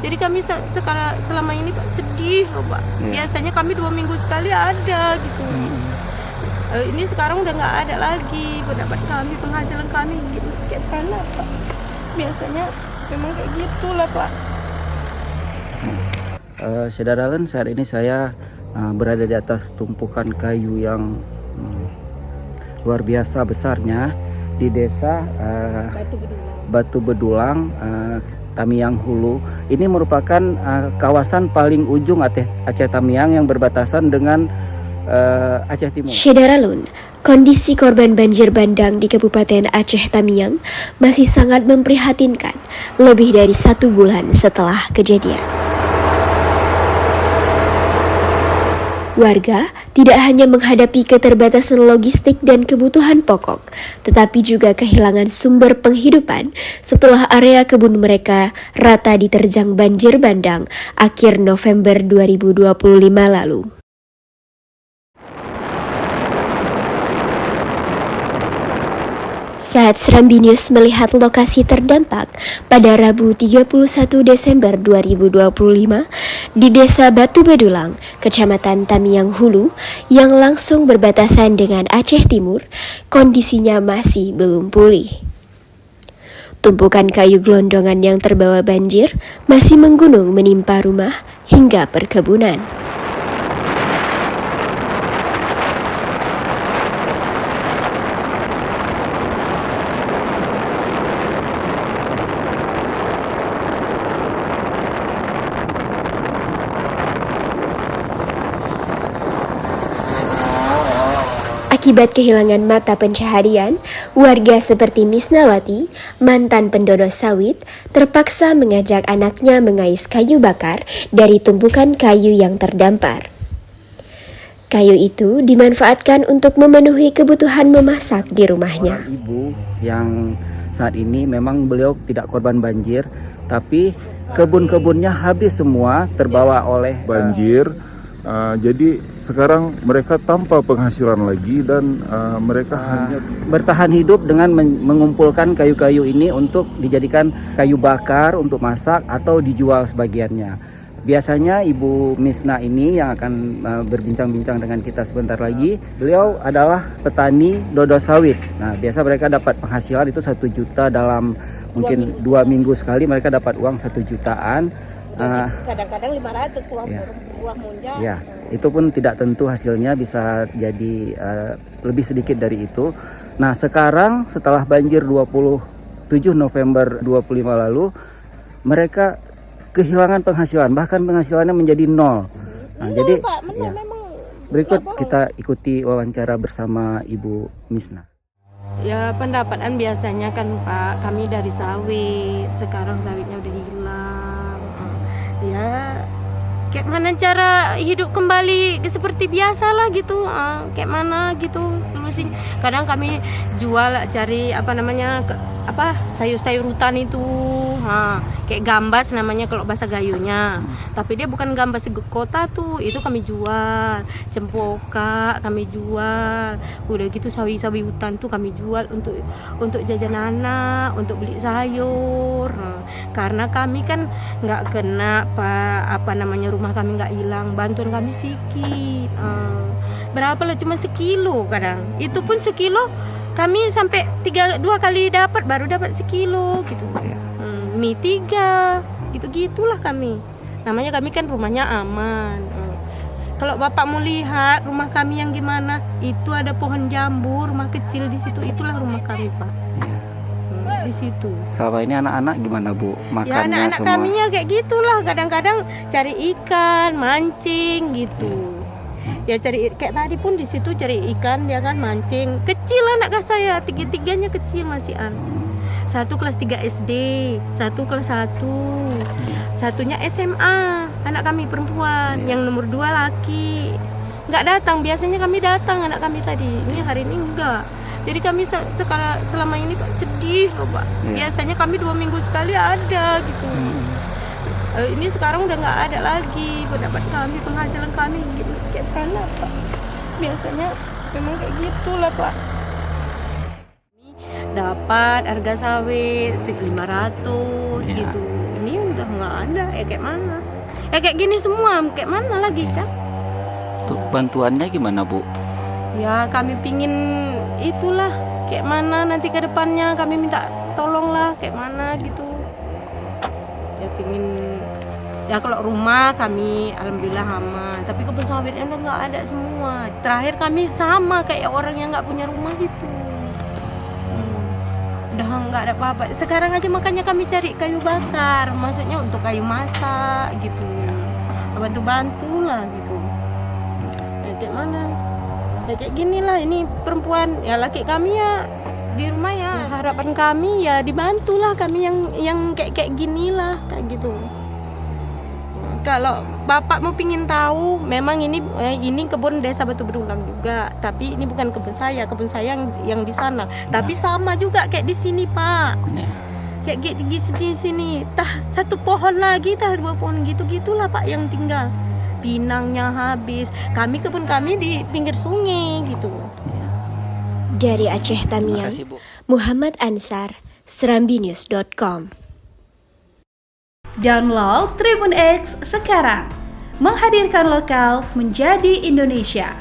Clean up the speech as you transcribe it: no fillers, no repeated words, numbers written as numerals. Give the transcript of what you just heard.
Jadi kami sekarang selama ini Pak sedih loh Pak. Biasanya kami 2 minggu sekali ada gitu. Ini sekarang udah nggak ada lagi pendapat kami, penghasilan kami gitu. Kayak mana Pak? Biasanya memang kayak gitulah Pak. Saudara, saat ini saya berada di atas tumpukan kayu yang luar biasa besarnya di desa Batu Bedulang, Tamiang Hulu. Ini merupakan kawasan paling ujung Aceh Tamiang yang berbatasan dengan Aceh Timur. Syederalun, kondisi korban banjir bandang di Kabupaten Aceh Tamiang masih sangat memprihatinkan lebih dari 1 bulan setelah kejadian. Warga tidak hanya menghadapi keterbatasan logistik dan kebutuhan pokok, tetapi juga kehilangan sumber penghidupan setelah area kebun mereka rata diterjang banjir bandang akhir November 2025 lalu. Saat Serambi News melihat lokasi terdampak pada Rabu 31 Desember 2025 di Desa Batu Bedulang, Kecamatan Tamiang Hulu yang langsung berbatasan dengan Aceh Timur, kondisinya masih belum pulih. Tumpukan kayu gelondongan yang terbawa banjir masih menggunung menimpa rumah hingga perkebunan. Akibat kehilangan mata pencaharian, warga seperti Misnawati, mantan pendono sawit, terpaksa mengajak anaknya mengais kayu bakar dari tumpukan kayu yang terdampar. Kayu itu dimanfaatkan untuk memenuhi kebutuhan memasak di rumahnya. Ibu yang saat ini memang beliau tidak korban banjir, tapi kebun-kebunnya habis semua terbawa oleh banjir. Jadi sekarang mereka tanpa penghasilan lagi dan mereka hanya bertahan hidup dengan mengumpulkan kayu-kayu ini untuk dijadikan kayu bakar untuk masak atau dijual sebagiannya. Biasanya Ibu Misna ini yang akan berbincang-bincang dengan kita sebentar lagi, beliau adalah petani dodo sawit. Nah, biasa mereka dapat penghasilan itu 1 juta dalam mungkin 2 minggu sekali mereka dapat uang 1 jutaan. Kadang-kadang 500 uang munja. Ya, itu pun tidak tentu hasilnya, bisa jadi lebih sedikit dari itu. Nah, sekarang setelah banjir 27 November 25 lalu, mereka kehilangan penghasilan, bahkan penghasilannya menjadi 0. Nah, jadi Pak, ya, memang berikut kita ikuti wawancara bersama Ibu Misna. ya pendapatan biasanya kan Pak, kami dari sawit, sekarang sawitnya udah hilang. Ya kayak mana cara hidup kembali seperti biasa lah gitu, kayak mana gitu. Terus kadang kami jual, cari sayur-sayur hutan itu, kayak gambas namanya kalau bahasa Gayunya, tapi dia bukan gambas kota tuh, itu kami jual. Cempoka kami jual, udah gitu sawi-sawi hutan tuh kami jual untuk jajan anak, untuk beli sayur. Karena kami kan nggak kena rumah kami nggak hilang, bantuan kami sedikit, berapa lah, cuma sekilo. Kadang itu pun sekilo kami sampai 2 kali dapat, baru dapat sekilo gitu. Mie 3 gitu-gitulah kami. Namanya kami kan rumahnya aman. Kalau Bapak mau lihat rumah kami yang gimana, itu ada pohon jambu, rumah kecil di situ, itulah rumah kami Pak. Di situ. Selama ini anak-anak gimana Bu? Makannya ya, anak-anak semua? kami ya kayak gitulah, kadang-kadang cari ikan, mancing gitu. Ya cari, kayak tadi pun di situ cari ikan, dia kan mancing. Kecil anak saya, 3-tiganya kecil masih satu kelas 3 SD, satu kelas 1, satunya SMA, anak kami perempuan, yang nomor 2 laki. Nggak datang, biasanya kami datang anak kami tadi, ini hari ini enggak. Jadi kami sekarang selama ini Pak sedih loh Pak. Biasanya kami 2 minggu sekali ada gitu. Ini sekarang udah nggak ada lagi pendapat kami, penghasilan kami gitu. Kayak mana Pak? Biasanya memang kayak gitulah Pak. Dapat harga sawit 500 gitu. Ini udah nggak ada. Kayak mana? Kayak gini semua, kayak mana lagi kan? Untuk bantuannya gimana Bu? Ya kami pingin itulah, kayak mana nanti ke depannya kami minta tolong lah, kayak mana gitu. Ya pingin, ya kalau rumah kami alhamdulillah aman, tapi kebun sawitnya udah nggak ada semua. Terakhir kami sama kayak orang yang nggak punya rumah gitu. Udah nggak ada apa-apa. Sekarang aja makanya kami cari kayu bakar, maksudnya untuk kayu masak gitu, bantu-bantu lah gitu. Ya, kayak mana? Ya kayak gini lah, ini perempuan, ya laki kami ya di rumah ya, harapan kami ya dibantulah kami yang kayak gini lah, kayak gitu. Kalau bapak mau pingin tahu, memang ini kebun desa Batu Bedulang juga, tapi ini bukan kebun saya yang di sana, tapi sama juga kayak di sini Pak, kayak di sini, tah satu pohon lagi, tah dua pohon gitulah Pak yang tinggal. Pinangnya habis, kebun kami di pinggir sungai gitu. Dari Aceh Tamiang, Makasih, Bu. Muhammad Ansar, serambinews.com. Download Tribun X sekarang, menghadirkan lokal menjadi Indonesia.